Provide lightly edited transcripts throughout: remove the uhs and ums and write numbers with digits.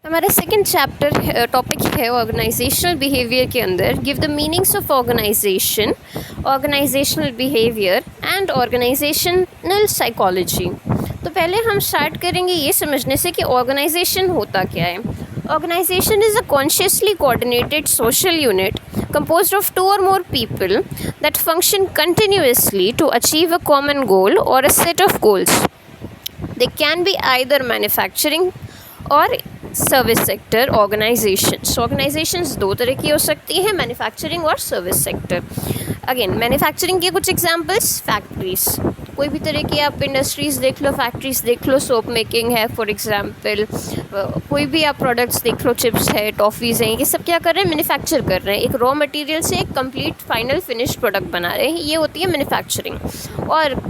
हमारा second chapter topic है organisational behaviour के अंदर give the meanings of organisation, organisational behaviour and organisational psychology. तो पहले हम स्टार्ट करेंगे ये समझने से कि ऑर्गेनाइजेशन होता क्या है। Organisation is a consciously coordinated social unit composed of two or more people that function continuously to achieve a common goal or a set of goals. They can be either manufacturing or service sector organisations. Organisations दो तरह की हो सकती हैं, manufacturing और service sector. Again manufacturing के कुछ examples, factories, कोई भी तरह की आप इंडस्ट्रीज़ देख लो, फैक्ट्रीज देख लो, सोप मेकिंग है फॉर एग्जांपल, कोई भी आप प्रोडक्ट्स देख लो, चिप्स है, टॉफ़ीज़ हैं, ये सब क्या कर रहे हैं, मैन्युफैक्चर कर रहे हैं। एक रॉ मटेरियल से एक कंप्लीट फाइनल फिनिश प्रोडक्ट बना रहे हैं, ये होती है मैन्युफैक्चरिंग। और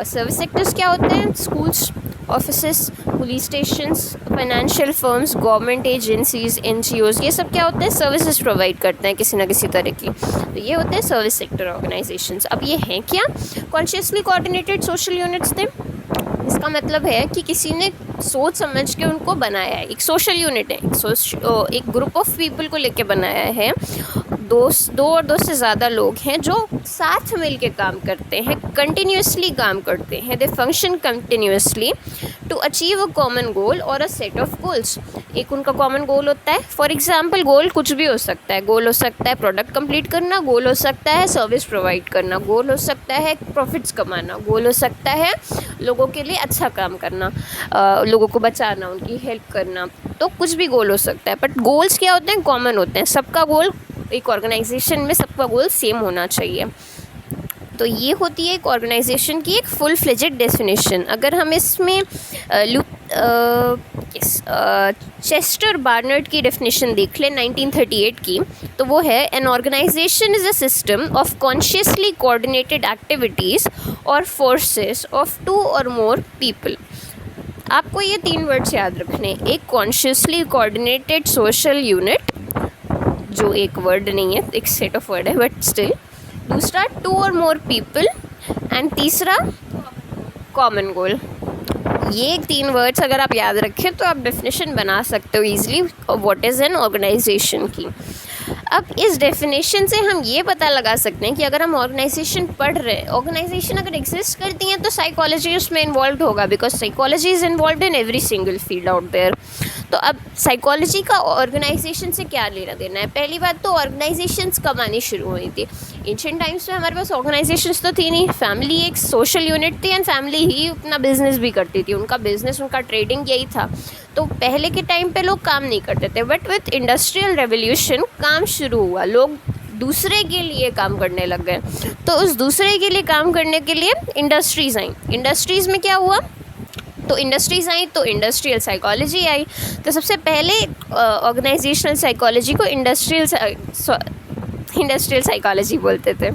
सर्विस सेक्टर्स क्या होते हैं, schools, offices, police stations, financial firms, government agencies, NGOs, ये सब क्या होते हैं, सर्विसेज प्रोवाइड करते हैं किसी ना किसी तरह की। तो ये होते हैं सर्विस सेक्टर ऑर्गेनाइजेशंस। अब ये हैं क्या, कॉन्शियसली कोऑर्डिनेटेड सोशल यूनिट्स थे। इसका मतलब है कि किसी ने सोच समझ के उनको बनाया है, एक सोशल यूनिट है, एक ग्रुप ऑफ पीपल को लेके बनाया है। दो और दो से ज़्यादा लोग हैं जो साथ मिल के काम करते हैं, कंटिन्यूसली काम करते हैं। They function continuously to achieve a common goal और अ सेट ऑफ गोल्स। एक उनका कॉमन गोल होता है, फॉर एग्जांपल गोल कुछ भी हो सकता है। गोल हो सकता है प्रोडक्ट कंप्लीट करना, गोल हो सकता है सर्विस प्रोवाइड करना, गोल हो सकता है प्रॉफिट्स कमाना, गोल हो सकता है लोगों के लिए अच्छा काम करना, लोगों को बचाना, उनकी हेल्प करना। तो कुछ भी गोल हो सकता है, बट गोल्स क्या होते हैं, कॉमन होते हैं। सबका गोल, एक ऑर्गेनाइजेशन में सबका गोल सेम होना चाहिए। तो ये होती है एक ऑर्गेनाइजेशन की एक फुल फ्लेजेड डेफिनेशन। अगर हम इसमें चेस्टर बार्नर्ड की डेफिनेशन देख लें 1938 की, तो वो है an organisation is a system of consciously coordinated activities or forces of two or more people. आपको ये तीन वर्ड्स याद रखने, एक कॉन्शियसली कोऑर्डिनेटेड सोशल यूनिट, जो एक वर्ड नहीं है, एक सेट ऑफ वर्ड है बट स्टिल, दूसरा to or more people, and तीसरा कॉमन गोल। ये तीन वर्ड्स अगर आप याद रखें तो आप डेफिनेशन बना सकते हो easily what is an organisation की। अब इस डेफिनेशन से हम ये पता लगा सकते हैं कि अगर हम ऑर्गेनाइजेशन पढ़ रहे हैं, ऑर्गेनाइजेशन अगर एग्जिस्ट करती हैं तो साइकोलॉजी उसमें इन्वॉल्व होगा, because psychology is involve in every single field out there. तो अब साइकोलॉजी का ऑर्गेनाइजेशन से क्या लेना देना है। पहली बात तो ऑर्गेनाइजेशंस कब आनी शुरू हुई थी। एंशिएंट टाइम्स में हमारे पास ऑर्गेनाइजेशंस तो थी नहीं, फैमिली एक सोशल यूनिट थी एंड फैमिली ही अपना बिजनेस भी करती थी, उनका बिजनेस, उनका ट्रेडिंग यही था। तो पहले के टाइम पे लोग काम नहीं करते थे, बट विथ इंडस्ट्रियल रेवोल्यूशन काम शुरू हुआ, लोग दूसरे के लिए काम करने लग गए। तो उस दूसरे के लिए काम करने के लिए इंडस्ट्रीज़ आई। इंडस्ट्रीज़ में क्या हुआ, तो इंडस्ट्रीज़ आई तो इंडस्ट्रियल साइकोलॉजी आई। तो सबसे पहले ऑर्गेनाइजेशनल साइकोलॉजी को इंडस्ट्रियल साइकोलॉजी बोलते थे।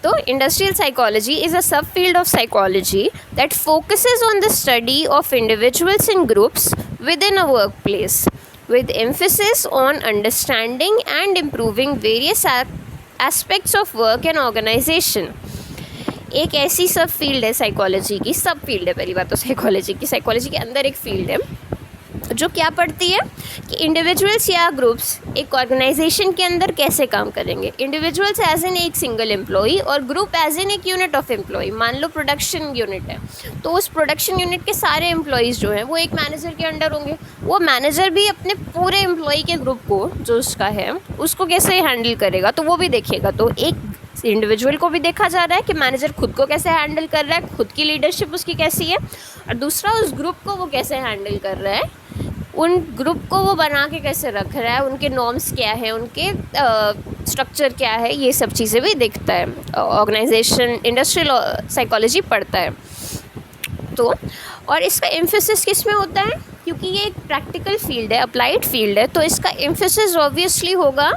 तो इंडस्ट्रियल साइकोलॉजी इज़ अ सब field of psychology that focuses on the study of individuals in groups with in a work place with emphasis on understanding and improving various aspects of work and organization। एक ऐसी सब field है psychology की, सब field है, पहली बात तो साइकोलॉजी के अंदर एक फील्ड है जो क्या पढ़ती है कि इंडिविजुअल्स या ग्रुप्स एक ऑर्गेनाइजेशन के अंदर कैसे काम करेंगे। इंडिविजुअल्स एज इन एक सिंगल एम्प्लॉई और ग्रुप एज इन एक यूनिट ऑफ एम्प्लॉई। मान लो प्रोडक्शन यूनिट है, तो उस प्रोडक्शन यूनिट के सारे एम्प्लॉयज़ जो हैं वो एक मैनेजर के अंडर होंगे। वो मैनेजर भी अपने पूरे एम्प्लॉई के ग्रुप को, जो उसका है, उसको कैसे हैंडल करेगा, तो वो भी देखेगा। तो एक इंडिविजुअल को भी देखा जा रहा है कि मैनेजर खुद को कैसे हैंडल कर रहा है, खुद की लीडरशिप उसकी कैसी है, और दूसरा उस ग्रुप को वो कैसे हैंडल कर रहा है, उन ग्रुप को वो बना के कैसे रख रहा है, उनके नॉर्म्स क्या है, उनके स्ट्रक्चर क्या है, ये सब चीज़ें भी देखता है ऑर्गेनाइजेशन, इंडस्ट्रियल साइकोलॉजी पढ़ता है। तो और इसका एम्फेसिस किस में होता है, क्योंकि ये एक प्रैक्टिकल फील्ड है, अप्लाइड फील्ड है, तो इसका एम्फेसिस ऑब्वियसली होगा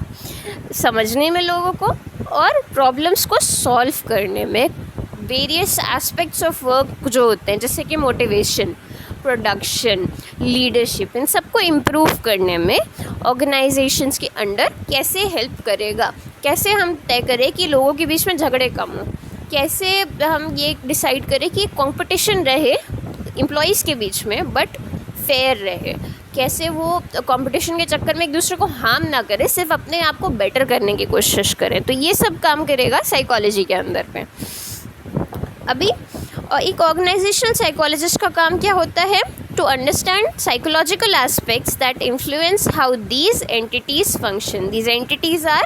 समझने में लोगों को और प्रॉब्लम्स को सॉल्व करने में। वेरियस एस्पेक्ट्स ऑफ वर्क जो होते हैं, जैसे कि मोटिवेशन, प्रोडक्शन, लीडरशिप, इन सबको इम्प्रूव करने में ऑर्गेनाइजेशंस के अंडर कैसे हेल्प करेगा। कैसे हम तय करें कि लोगों के बीच में झगड़े कम हो, कैसे हम ये डिसाइड करें कि कंपटीशन रहे एम्प्लॉयज़ के बीच में बट फेयर रहे। कैसे वो कंपटीशन के चक्कर में एक दूसरे को हार्म ना करे, सिर्फ अपने आप को बेटर करने की कोशिश करें। तो ये सब काम करेगा साइकोलॉजी के अंदर पे। अभी एक ऑर्गेनाइजेशनल साइकोलॉजिस्ट का काम क्या होता है? To understand psychological aspects that influence how these entities function. These entities are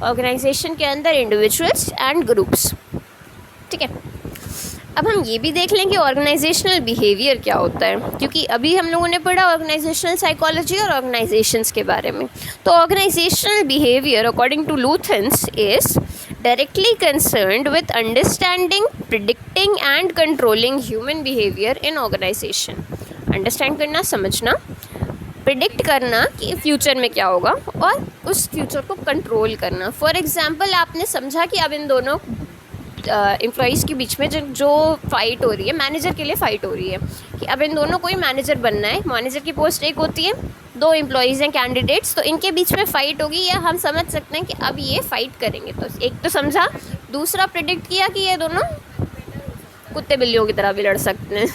organisation के अंदर इंडिविजुअल्स एंड ग्रुप्स। ठीक है, अब हम ये भी देख लें कि ऑर्गेनाइजेशनल बिहेवियर क्या होता है, क्योंकि अभी हम लोगों ने पढ़ा ऑर्गेनाइजेशनल साइकोलॉजी और ऑर्गेनाइजेशंस के बारे में। तो organisational behaviour according to Luthans is directly concerned with understanding, predicting and controlling human behavior in organization। Understand करना, समझना, प्रिडिक्ट करना कि फ्यूचर में क्या होगा और उस फ्यूचर को कंट्रोल करना। फॉर एग्जांपल, आपने समझा कि अब इन दोनों एम्प्लॉयज़ के बीच में जो फाइट हो रही है, मैनेजर के लिए फ़ाइट हो रही है कि अब इन दोनों को ही मैनेजर बनना है। मैनेजर की पोस्ट एक होती है, दो एम्प्लॉयज़ हैं कैंडिडेट्स, तो इनके बीच में फ़ाइट होगी, या हम समझ सकते हैं कि अब ये फ़ाइट करेंगे। तो एक तो समझा, दूसरा प्रिडिक्ट किया कि ये दोनों कुत्ते बिल्लियों की तरह भी लड़ सकते हैं।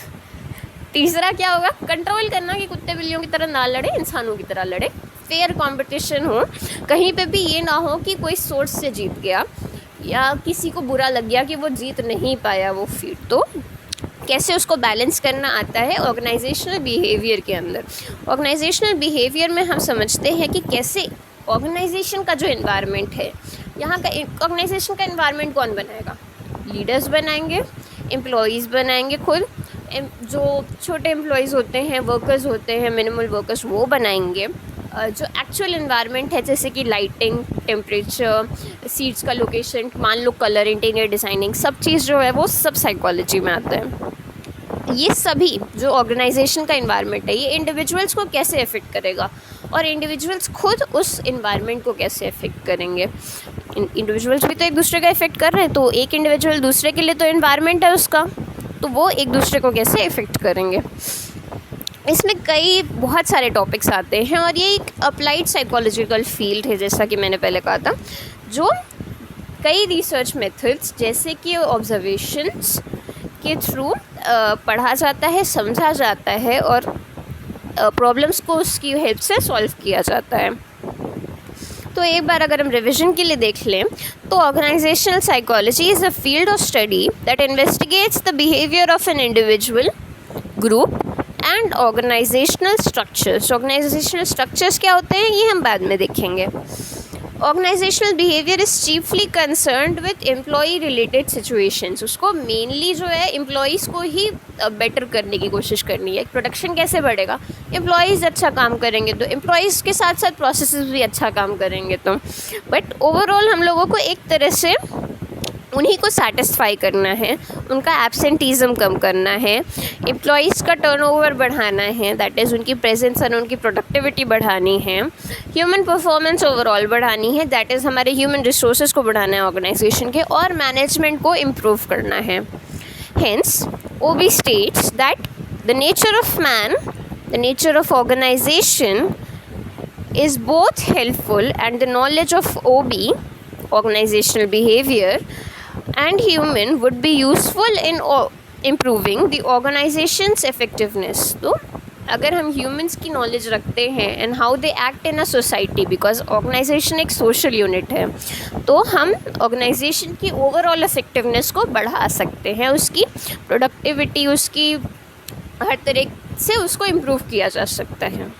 तीसरा क्या होगा? कंट्रोल करना कि कुत्ते बिल्लियों की तरह ना लड़े, इंसानों की तरह लड़े, फेयर कंपटीशन हो, कहीं पे भी ये ना हो कि कोई सोर्स से जीत गया या किसी को बुरा लग गया कि वो जीत नहीं पाया वो फीट। तो कैसे उसको बैलेंस करना आता है ऑर्गेनाइजेशनल बिहेवियर के अंदर। ऑर्गेनाइजेशनल बिहेवियर में हम समझते हैं कि कैसे ऑर्गेनाइजेशन का जो एनवायरनमेंट है, यहाँ का ऑर्गेनाइजेशन का एनवायरनमेंट कौन बनाएगा? लीडर्स बनाएंगे, एम्प्लॉयज़ बनाएंगे खुद, जो छोटे एम्प्लॉयज़ होते हैं, वर्कर्स होते हैं, मिनिमल वर्कर्स, वो बनाएंगे। जो एक्चुअल एनवायरनमेंट है, जैसे कि लाइटिंग, टेम्परेचर, सीट्स का लोकेशन, मान लो कलर, इंटीरियर डिज़ाइनिंग, सब चीज़ जो है वो सब साइकोलॉजी में आता है। ये सभी जो ऑर्गेनाइजेशन का एनवायरनमेंट है, ये इंडिविजुअल्स को कैसे अफेक्ट करेगा और इंडिविजुअल्स खुद उस एनवायरनमेंट को कैसे अफेक्ट करेंगे। इंडिविजुअल्स भी तो एक दूसरे का अफेक्ट कर रहे हैं, तो एक इंडिविजुअल दूसरे के लिए तो एनवायरनमेंट है उसका, तो वो एक दूसरे को कैसे अफेक्ट करेंगे। इसमें कई बहुत सारे टॉपिक्स आते हैं और ये एक अप्लाइड साइकोलॉजिकल फील्ड है, जैसा कि मैंने पहले कहा था, जो कई रिसर्च मेथड्स जैसे कि ऑब्जर्वेशंस के थ्रू पढ़ा जाता है, समझा जाता है और प्रॉब्लम्स को उसकी हेल्प से सॉल्व किया जाता है। तो एक बार अगर हम रिवीजन के लिए देख लें तो organisational psychology is a field of study that investigates the behaviour of an individual, group and organisational structures. Organisational structures क्या होते हैं ये हम बाद में देखेंगे। Organisational behaviour is chiefly concerned with employee related situations. उसको मेनली जो है एम्प्लॉयज़ को ही बेटर करने की कोशिश करनी है। प्रोडक्शन कैसे बढ़ेगा? एम्प्लॉयज़ अच्छा काम करेंगे तो एम्प्लॉयज़ के साथ साथ प्रोसेसेस भी अच्छा काम करेंगे। तो बट ओवरऑल हम लोगों को एक तरह से उन्हीं को सेटिस्फाई करना है, उनका एब्सेंटीज़म कम करना है, एम्प्लॉयज़ का टर्नओवर बढ़ाना है, दैट इज़ उनकी प्रेजेंस और उनकी प्रोडक्टिविटी बढ़ानी है, ह्यूमन परफॉर्मेंस ओवरऑल बढ़ानी है, दैट इज़ हमारे ह्यूमन रिसोर्सेज को बढ़ाना है ऑर्गेनाइजेशन के, और मैनेजमेंट को इम्प्रूव करना है। Hence OB states that the nature of man, the nature of organisation is both helpful and the knowledge of OB, organizational behavior, and human would be useful in improving the organization's effectiveness। तो अगर हम humans की knowledge रखते हैं and how they act in a society, because organisation एक social unit है, तो हम ऑर्गेनाइजेशन की ओवरऑल इफेक्टिवनेस को बढ़ा सकते हैं, उसकी प्रोडक्टिविटी, उसकी हर तरह से उसको इम्प्रूव किया जा सकता है।